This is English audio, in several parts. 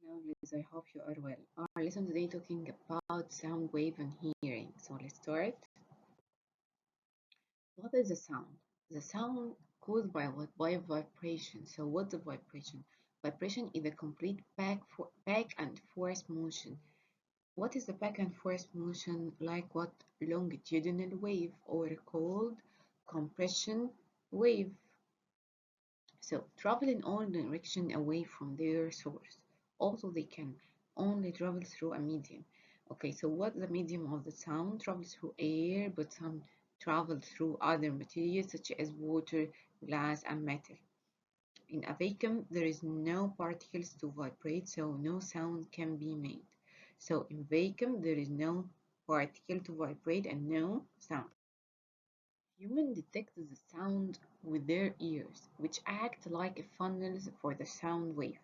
Hello, Liz. I hope you are well. Our lesson today talking about sound wave and hearing. So let's start. What is a sound? The sound caused by what? By vibration. So what's a vibration? Vibration is a complete back and forth motion. What is the back and forth motion? Like what? Longitudinal wave or called compression wave. So travel in all direction away from their source. Also, they can only travel through a medium. Okay, so what's the medium of the sound? Travels through air, but some travel through other materials such as water, glass, and metal. In a vacuum, there is no particles to vibrate, so no sound can be made. So in vacuum, there is no particle to vibrate and no sound. Humans detect the sound with their ears, which act like funnels for the sound wave.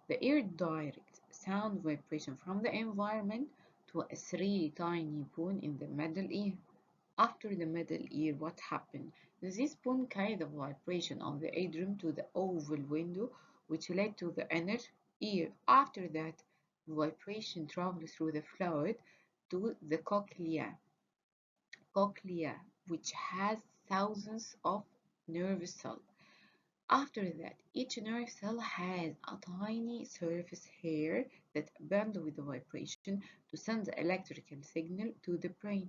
The ear directs sound vibration from the environment to a three tiny bone in the middle ear. After the middle ear, what happened? This bone carried the vibration of the eardrum to the oval window, which led to the inner ear. After that, vibration traveled through the fluid to the cochlea, which has thousands of nerve cells. After that, each nerve cell has a tiny surface hair that bend with the vibration to send the electrical signal to the brain,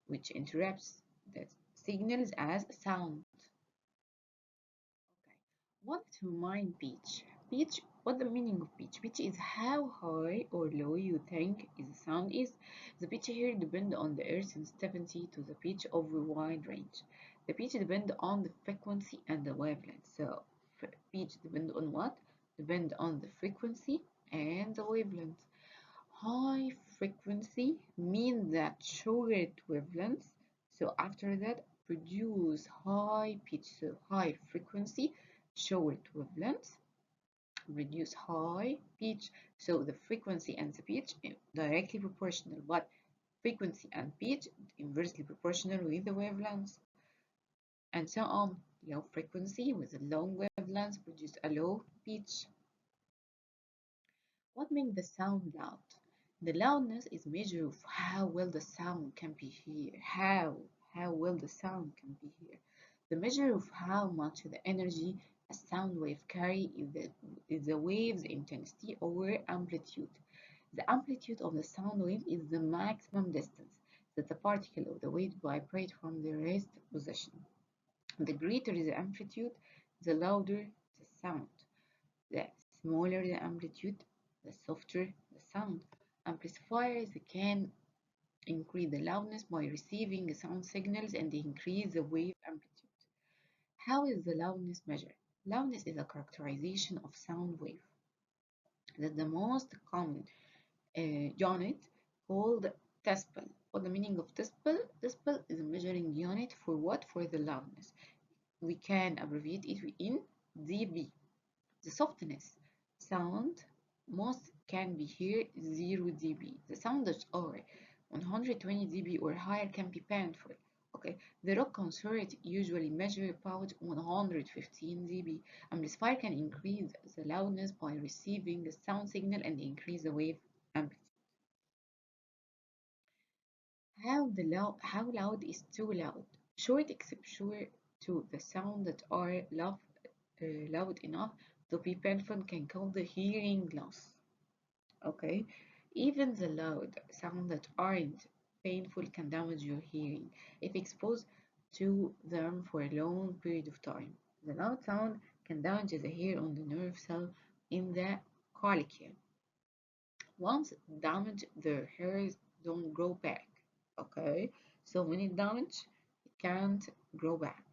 which interprets the signals as sound. Okay. What to remind pitch? Pitch, what the meaning of pitch? Pitch is how high or low you think the sound is. The pitch here depends on the air sensitivity to the pitch over a wide range. The pitch depends on the frequency and the wavelength. So pitch depends on what? Depend on the frequency and the wavelength. High frequency means that short wavelengths. So after that, produce high pitch. So high frequency, short wavelengths, reduce high pitch. So the frequency and the pitch are directly proportional, but frequency and pitch inversely proportional with the wavelengths, and so on. Low frequency with a long wavelength produce a low pitch. What makes the sound loud? The loudness is measure of how well the sound can be heard. How well the sound can be heard. The measure of how much the energy a sound wave carry is the wave's intensity or amplitude. The amplitude of the sound wave is the maximum distance that the particle of the wave vibrate from the rest position. The greater the amplitude, the louder the sound. The smaller the amplitude, the softer the sound. Amplifiers can increase the loudness by receiving sound signals and increase the wave amplitude. How is the loudness measured? Loudness is a characterization of sound wave. That's the most common unit called decibel. What the meaning of decibel? Decibel is a measuring unit for what? For the loudness. We can abbreviate it in dB. The softness sound most can be here 0 dB. The sound that are 120 dB or higher can be painful. Okay, the rock concert usually measure about 115 dB. Amplifier can increase the loudness by receiving the sound signal and increase the wave amplitude. How loud is too loud? Short exposure to the sound that are loud enough to be painful can cause the hearing loss. Okay, even the loud sound that aren't painful can damage your hearing if exposed to them for a long period of time. The loud sound can damage the hair on the nerve cell in the cochlea. Once damaged, the hairs don't grow back. Okay, so when it damaged, it can't grow back.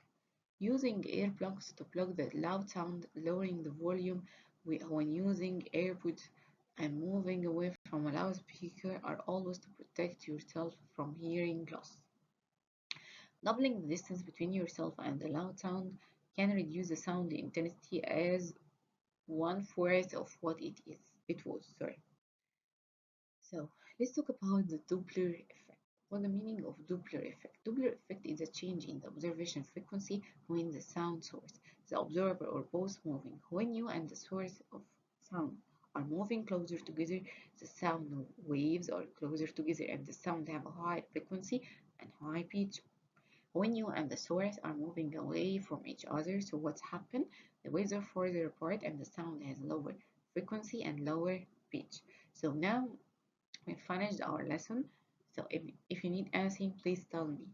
Using earplugs to plug the loud sound, lowering the volume when using AirPods, and moving away from a loudspeaker are always to protect yourself from hearing loss. Doubling the distance between yourself and the loud sound can reduce the sound intensity as one-fourth of what it was. Sorry. So let's talk about the Doppler effect. What the meaning of Doppler effect? Doppler effect is a change in the observation frequency when the sound source, the observer, or both moving. When you and the source of sound are moving closer together, the sound waves are closer together and the sound have a high frequency and high pitch. When you and the source are moving away from each other, so what's happened? The waves are further apart and the sound has lower frequency and lower pitch. So now we finished our lesson. So if you need anything, please tell me.